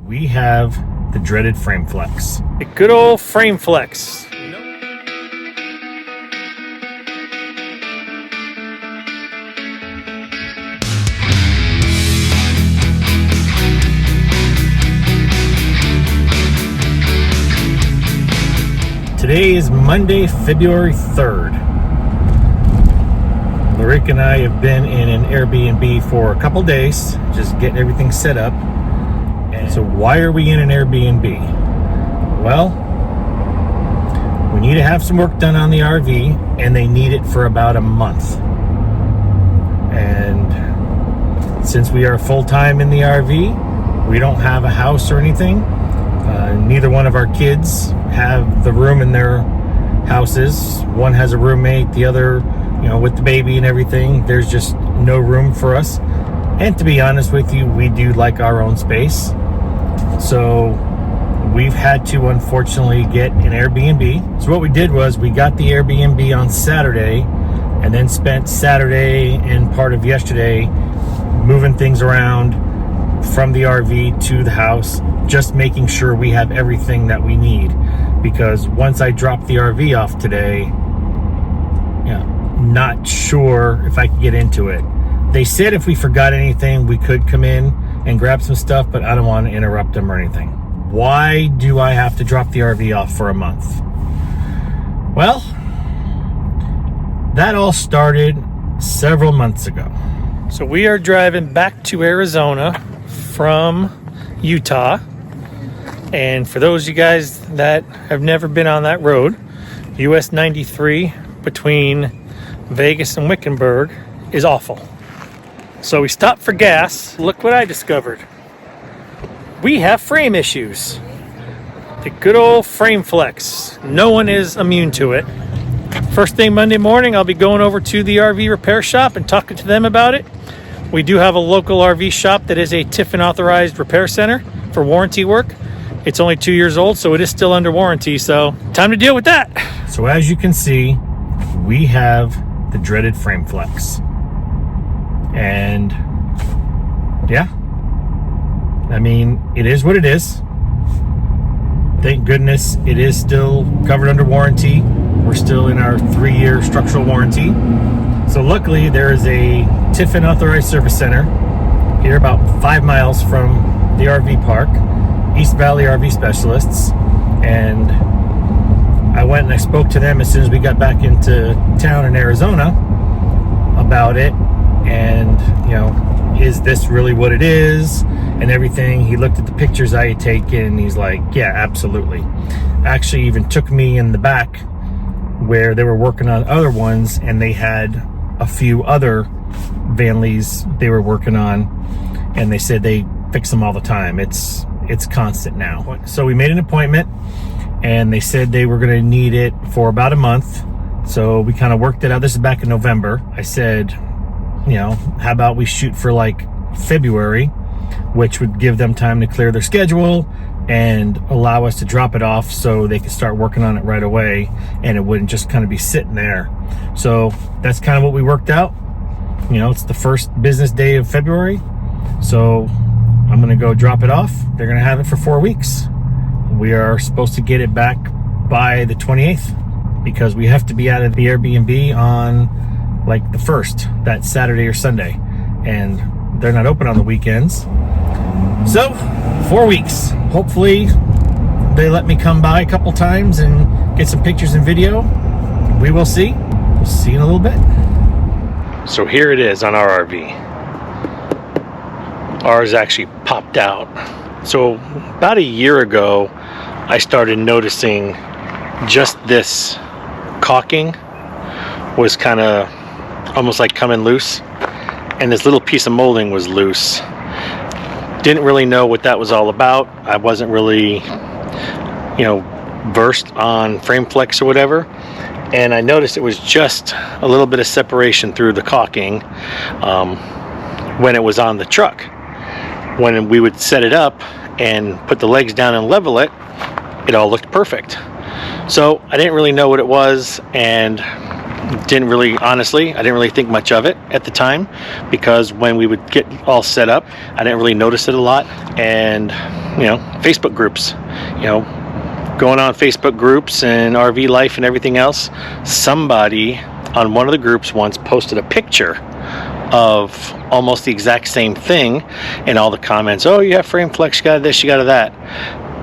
We have the dreaded frame flex. A good old frame flex. Today is Monday, February 3rd. Rick and I have been in an Airbnb for a couple days, just getting everything set up. And so why are we in an Airbnb? Well, we need to have some work done on the RV, and they need it for about a month. And since we are full-time in the RV, we don't have a house or anything. Neither one of our kids have the room in their houses. One has a roommate, the other, with the baby and everything, there's just no room for us. And to be honest with you, we do like our own space. So we've had to unfortunately get an Airbnb. So what we did was we got the Airbnb on Saturday and then spent Saturday and part of yesterday moving things around from the RV to the house, just making sure we have everything that we need. Because once I dropped the RV off today, not sure if I could get into it. They said if we forgot anything, we could come in and grab some stuff, but I don't want to interrupt them or anything. Why do I have to drop the RV off for a month? Well, that all started several months ago. So we are driving back to Arizona from Utah. And for those of you guys that have never been on that road, US 93 between Vegas and Wickenburg is awful. So we stopped for gas. Look what I discovered. We have frame issues. The good old frame flex. No one is immune to it. First thing Monday morning, I'll be going over to the RV repair shop and talking to them about it. We do have a local RV shop that is a Tiffin authorized repair center for warranty work. It's only 2 years old, so it is still under warranty. So time to deal with that. So as you can see, we have the dreaded frame flex. And yeah, I mean, it is what it is. Thank goodness it is still covered under warranty. We're still in our 3-year structural warranty. So luckily there is a Tiffin authorized service center here about 5 miles from the RV park, East Valley RV Specialists. And I went and I spoke to them as soon as we got back into town in Arizona about it. And, is this really what it is? And everything. He looked at the pictures I had taken and he's like, yeah, absolutely. Actually even took me in the back where they were working on other ones and they had a few other Vanleys they were working on. And they said they fix them all the time. It's constant now. So we made an appointment. And they said they were going to need it for about a month. So we kind of worked it out. This is back in November. I said, how about we shoot for like February, which would give them time to clear their schedule and allow us to drop it off so they could start working on it right away and it wouldn't just kind of be sitting there. So that's kind of what we worked out. It's the first business day of February. So I'm going to go drop it off. They're going to have it for 4 weeks. We are supposed to get it back by the 28th because we have to be out of the Airbnb on like the 1st, that Saturday or Sunday. And they're not open on the weekends. So 4 weeks. Hopefully they let me come by a couple times and get some pictures and video. We will see. We'll see in a little bit. So here it is on our RV. Ours actually popped out. So about a year ago, I started noticing just this caulking was kind of almost like coming loose. And this little piece of molding was loose. Didn't really know what that was all about. I wasn't really, versed on frame flex or whatever. And I noticed it was just a little bit of separation through the caulking when it was on the truck. When we would set it up and put the legs down and level it, it all looked perfect. So I didn't really know what it was, and honestly, I didn't really think much of it at the time, because when we would get all set up, I didn't really notice it a lot. And, Facebook groups, going on Facebook groups and RV life and everything else, somebody on one of the groups once posted a picture of almost the exact same thing, and all the comments, oh, you have frame flex, you got this, you got that.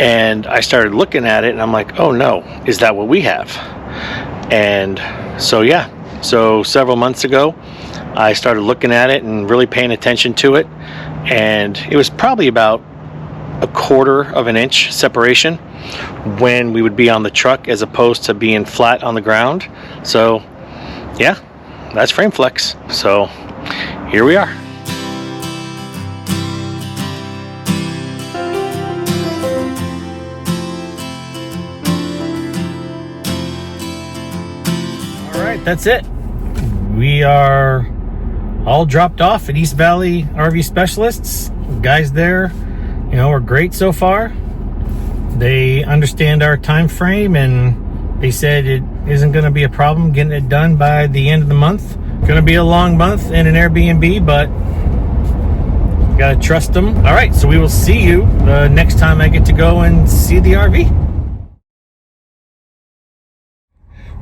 And I started looking at it and I'm like, oh no, is that what we have? And so several months ago I started looking at it and really paying attention to it, and it was probably about 1/4 of an inch separation when we would be on the truck as opposed to being flat on the ground. So yeah, that's frame flex. So here we are. All right, that's it. We are all dropped off at East Valley RV Specialists. Guys there, are great so far. They understand our time frame, and they said it isn't going to be a problem getting it done by the end of the month. Going to be a long month in an Airbnb, but gotta trust them. All right, so we will see you the next time I get to go and see the RV.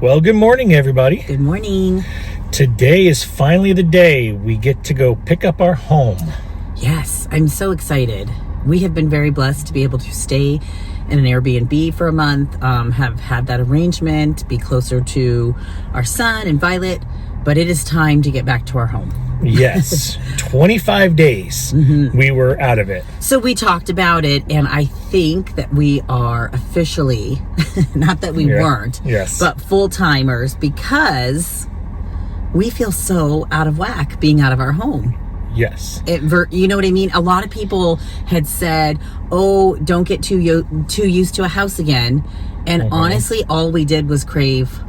Well, good morning, everybody. Good morning. Today is finally the day we get to go pick up our home. Yes, I'm so excited. We have been very blessed to be able to stay in an Airbnb for a month, have had that arrangement, be closer to our son and Violet, but it is time to get back to our home. Yes, 25 days we were out of it. So we talked about it, and I think that we are officially, not that we weren't, yes, but full-timers, because we feel so out of whack being out of our home. Yes. You know what I mean? A lot of people had said, oh, don't get too used to a house again. And honestly, all we did was crave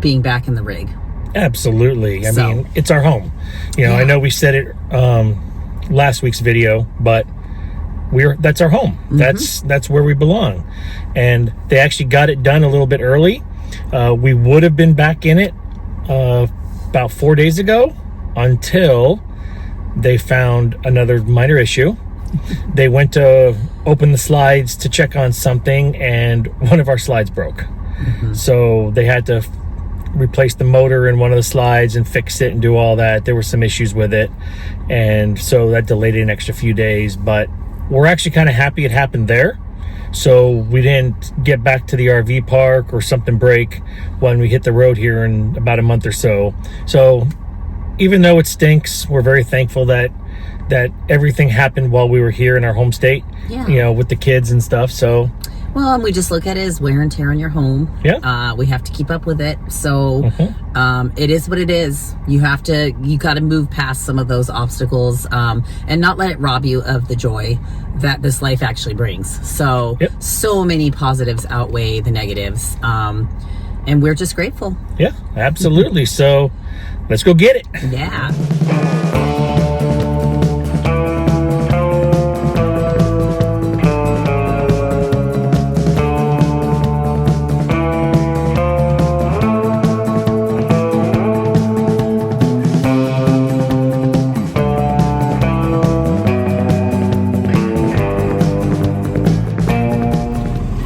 being back in the rig. Absolutely. I mean, it's our home. I know we said it last week's video, but that's our home. That's where we belong. And they actually got it done a little bit early. We would have been back in it about 4 days ago, until they found another minor issue. They went to open the slides to check on something, and one of our slides broke. So they had to replace the motor in one of the slides and fix it and do all that. There were some issues with it, and so that delayed it an extra few days, but we're actually kind of happy it happened there, so we didn't get back to the RV park or something break when we hit the road here in about a month or so. So even though it stinks, we're very thankful that everything happened while we were here in our home state, with the kids and stuff. So, well, and we just look at it as wear and tear on your home. Yeah. We have to keep up with it. So it is what it is. You got to move past some of those obstacles, and not let it rob you of the joy that this life actually brings. So, so many positives outweigh the negatives. And we're just grateful. Yeah, absolutely. So let's go get it. Yeah.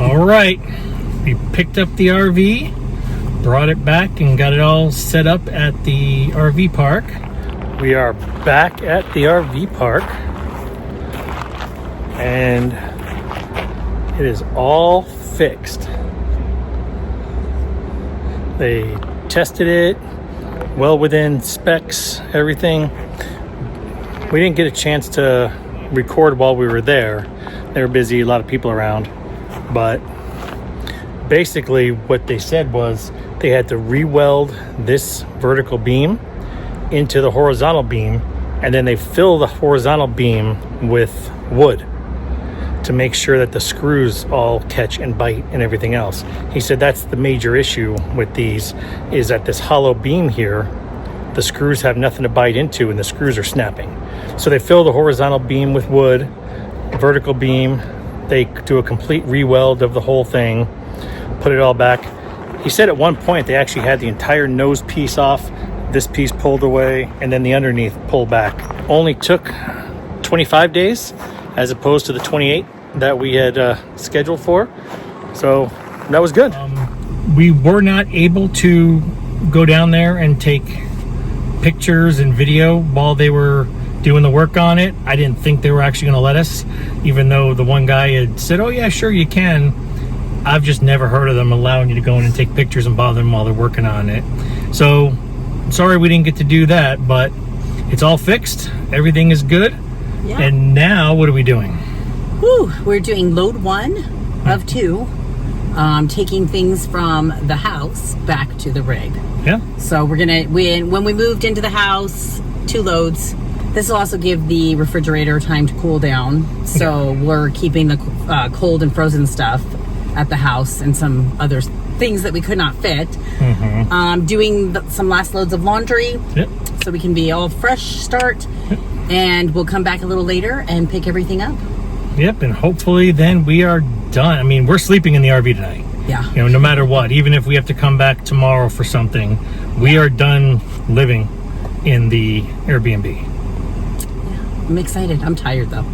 All right, we picked up the RV, brought it back, and got it all set up at the RV park. We are back at the RV park, and it is all fixed. They tested it well within specs, everything. We didn't get a chance to record while we were there. They were busy, a lot of people around, but basically what they said was they had to re-weld this vertical beam into the horizontal beam, and then they fill the horizontal beam with wood to make sure that the screws all catch and bite and everything else. He said that's the major issue with these, is that this hollow beam here, the screws have nothing to bite into and the screws are snapping. So they fill the horizontal beam with wood, vertical beam, they do a complete re-weld of the whole thing, put it all back, He said at one point they actually had the entire nose piece off, this piece pulled away, and then the underneath pulled back. Only took 25 days as opposed to the 28 that we had scheduled for. So that was good. We were not able to go down there and take pictures and video while they were doing the work on it. I didn't think they were actually going to let us, even though the one guy had said, oh yeah, sure you can. I've just never heard of them allowing you to go in and take pictures and bother them while they're working on it. So sorry we didn't get to do that, but it's all fixed. Everything is good. Yeah. And now what are we doing? Whew, we're doing load 1 of 2, taking things from the house back to the rig. Yeah. So we're gonna, when we moved into the house, 2 loads. This will also give the refrigerator time to cool down. So we're keeping the cold and frozen stuff at the house and some other things that we could not fit. Doing some last loads of laundry. Yep. So we can be all fresh start. Yep. And we'll come back a little later and pick everything up. Yep, and hopefully then we are done. I mean, we're sleeping in the RV tonight. Yeah. You know, no matter what, even if we have to come back tomorrow for something, we are done living in the Airbnb. I'm excited. I'm tired though.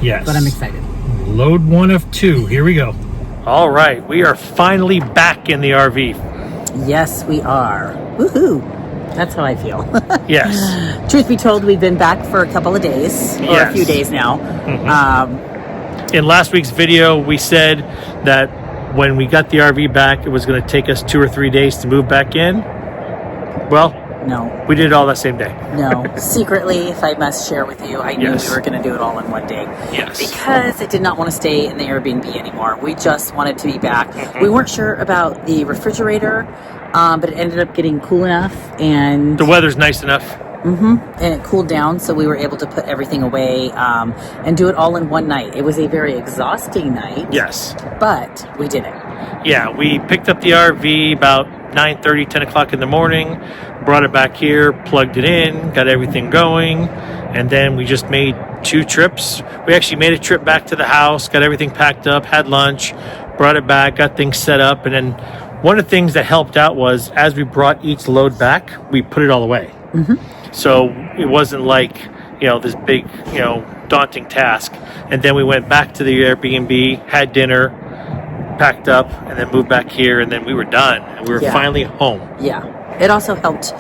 Yes. But I'm excited. Load 1 of 2. Here we go. All right, we are finally back in the RV. Yes, we are. Woohoo. That's how I feel. Yes. Truth be told, we've been back for a couple of days, or Yes. a few days now. In last week's video, we said that when we got the RV back, it was going to take us 2 or 3 days to move back in. Well, No, we did it all that same day. no. Secretly, if I must share with you, I knew Yes. we were going to do it all in one day. Yes. Because I did not want to stay in the Airbnb anymore. We just wanted to be back. We weren't sure about the refrigerator, but it ended up getting cool enough, and The weather's nice enough. and it cooled down, so we were able to put everything away and do it all in one night. It was a very exhausting night, Yes. but we did it. Yeah, we picked up the RV about 9:30, 10 o'clock in the morning, brought it back here, plugged it in, got everything going, and then we just made 2 trips. We actually made a trip back to the house, got everything packed up, had lunch, brought it back, got things set up, and then one of the things that helped out was as we brought each load back, we put it all away. So it wasn't like, you know, this big, you know, daunting task. And then we went back to the Airbnb, had dinner, packed up, and then moved back here, and then we were done. And we were Yeah. finally home. Yeah. It also helped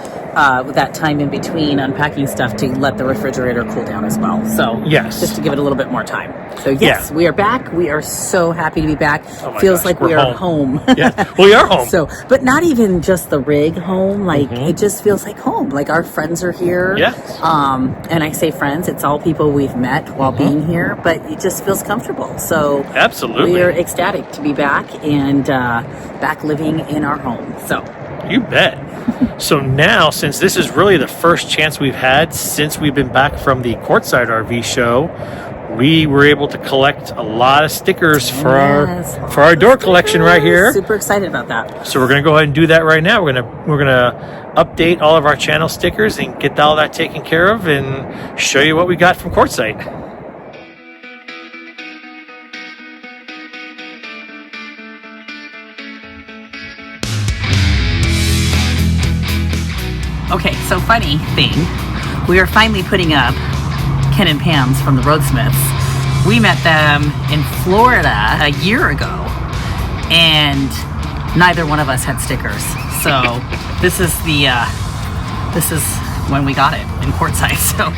with that time in between unpacking stuff to let the refrigerator cool down as well. So Yes. just to give it a little bit more time. So yes, Yeah. we are back. We are so happy to be back. Oh my Feels gosh, like we're we are home. home. Yeah, we are home. So, but not even just the rig home. Like it just feels like home. Like our friends are here. Yes. And I say friends, it's all people we've met while being here, but it just feels comfortable. So Absolutely. we are ecstatic to be back and back living in our home. So You bet. So now, since this is really the first chance we've had since we've been back from the Courtside RV show, we were able to collect a lot of stickers for our door collection right here. Super excited about that. So we're gonna go ahead and do that right now. We're gonna update all of our channel stickers and get all that taken care of, and show you what we got from Courtside. Okay, so funny thing, we are finally putting up Ken and Pam's from the Roadsmiths. We met them in Florida a year ago, and neither one of us had stickers. So this is when we got it in Courtside. So